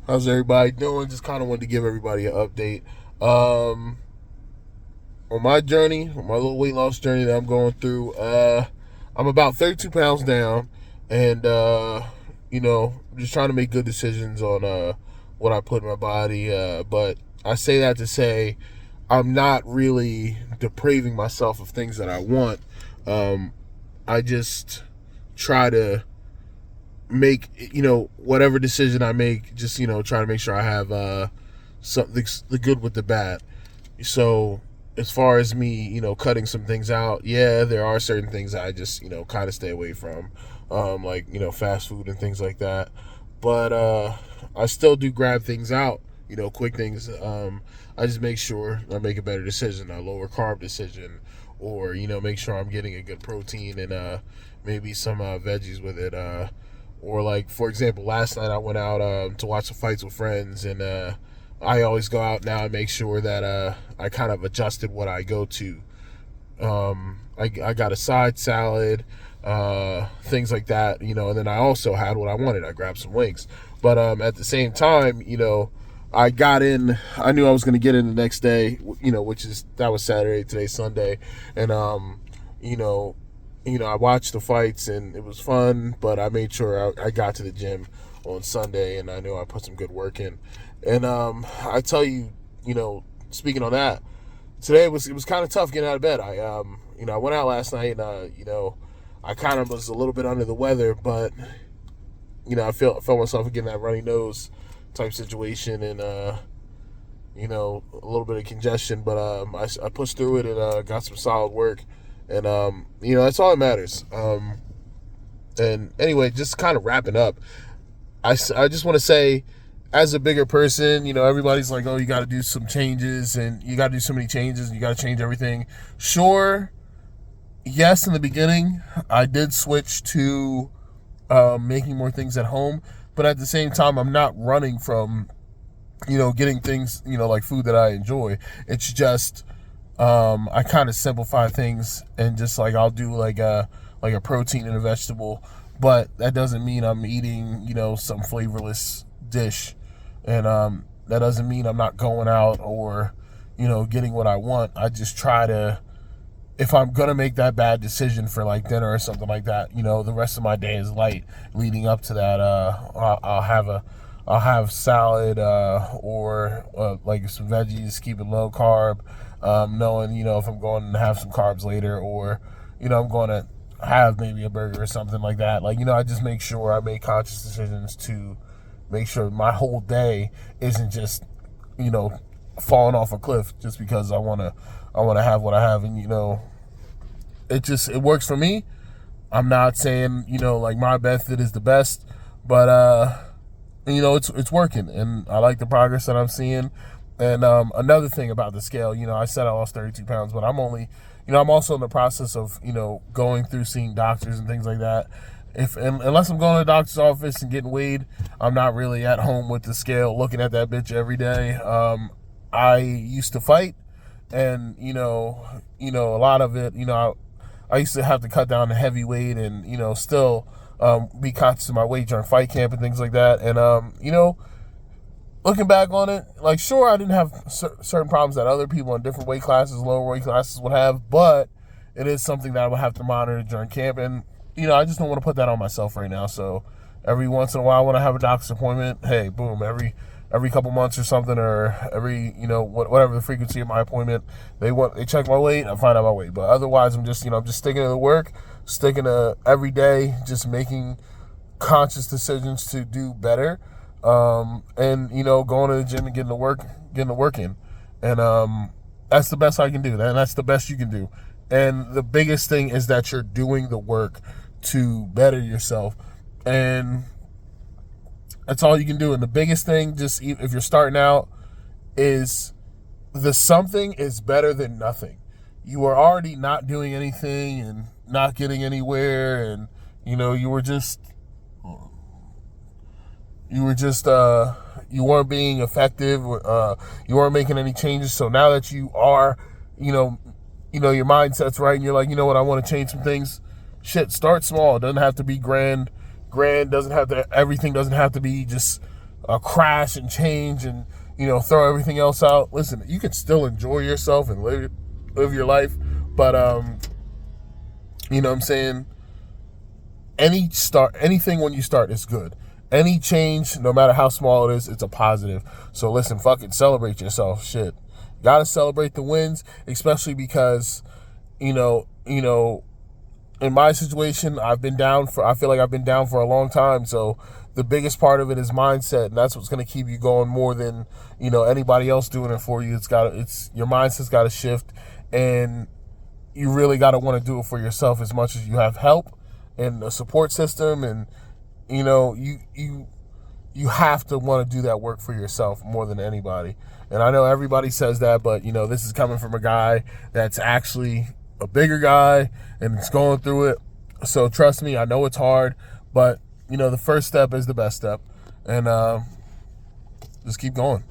How's everybody doing? Just kind of wanted to give everybody an update. Um, on my journey, on my little weight loss journey that I'm going through, I'm about 32 pounds down, and I'm just trying to make good decisions on what I put in my body. But I say that to say I'm not really depraving myself of things that I want. Um, I just try to make whatever decision I make, just try to make sure I have something, the good with the bad. So as far as me, cutting some things out, yeah, there are certain things I just kind of stay away from, like fast food and things like that. But I still do grab things out, quick things. I just make sure I make a better decision, a lower carb decision, or make sure I'm getting a good protein and maybe some veggies with it. Or like, for example, last night I went out to watch the fights with friends, and I always go out now and make sure that I kind of adjusted what I go to. I got a side salad, things like that, and then I also had what I wanted. I grabbed some wings. But at the same time, I got in, I knew I was going to get in the next day, that was Saturday, today's Sunday. And, you know, I watched the fights and it was fun, but I made sure I got to the gym on Sunday and I knew I put some good work in. And I tell you, speaking on that, today it was kind of tough getting out of bed. I went out last night and I kind of was a little bit under the weather, but I felt myself getting that runny nose type situation and a little bit of congestion, but I pushed through it and got some solid work, and that's all that matters. And anyway, just kind of wrapping up, I just want to say, as a bigger person, everybody's like, oh, you got to do some changes and you got to do so many changes and you got to change everything. Sure, yes, in the beginning, I did switch to making more things at home, but at the same time, I'm not running from, getting things, like food that I enjoy. It's just, I kind of simplify things and just like I'll do like a protein and a vegetable, but that doesn't mean I'm eating, some flavorless dish, and that doesn't mean I'm not going out or, getting what I want. I just try to, if I'm gonna make that bad decision for like dinner or something like that, the rest of my day is light leading up to that. I'll have salad or like some veggies, keep it low carb, knowing if I'm going to have some carbs later, or I'm going to have maybe a burger or something like that. Like I just make sure I make conscious decisions to make sure my whole day isn't just falling off a cliff just because I wanna have what I have, and it works for me. I'm not saying like my method is the best, but it's working, and I like the progress that I'm seeing. And another thing about the scale, I said I lost 32 pounds, but I'm also in the process of going through seeing doctors and things like that. Unless I'm going to the doctor's office and getting weighed, I'm not really at home with the scale looking at that bitch every day. I used to fight, and a lot of it, I used to have to cut down to heavyweight and still be conscious of my weight during fight camp and things like that. And looking back on it, like, sure, I didn't have certain problems that other people in different weight classes, lower weight classes would have, but it is something that I would have to monitor during camp. And I just don't want to put that on myself right now. So every once in a while when I have a doctor's appointment, hey, boom, every couple months or something, or every whatever the frequency of my appointment, they check my weight, I find out my weight. But otherwise, I'm just I'm just sticking to the work, sticking to every day, just making conscious decisions to do better, and going to the gym and getting the work in, and that's the best I can do, and that's the best you can do. And the biggest thing is that you're doing the work to better yourself, and that's all you can do. And the biggest thing, just if you're starting out, is the something is better than nothing. You are already not doing anything and not getting anywhere, and you weren't being effective. You weren't making any changes. So now that you are, your mindset's right, and you're like, what, I want to change some things. Shit, start small. It doesn't have to be grand. Doesn't have to. Everything doesn't have to be just crash and change and, you know, throw everything else out. Listen, you can still enjoy yourself and live your life, but you know what I'm saying? Anything when you start is good. Any change, no matter how small it is, it's a positive. So listen, fucking celebrate yourself. Shit. Gotta celebrate the wins, especially because, you know, in my situation, I feel like I've been down for a long time. So the biggest part of it is mindset, and that's what's going to keep you going more than, you know, anybody else doing it for you. It's your mindset's got to shift, and you really got to want to do it for yourself as much as you have help and a support system, and, you know, you have to want to do that work for yourself more than anybody. And I know everybody says that, but, you know, this is coming from a guy that's actually a bigger guy and it's going through it. So trust me, I know it's hard, but, you know, the first step is the best step. And just keep going.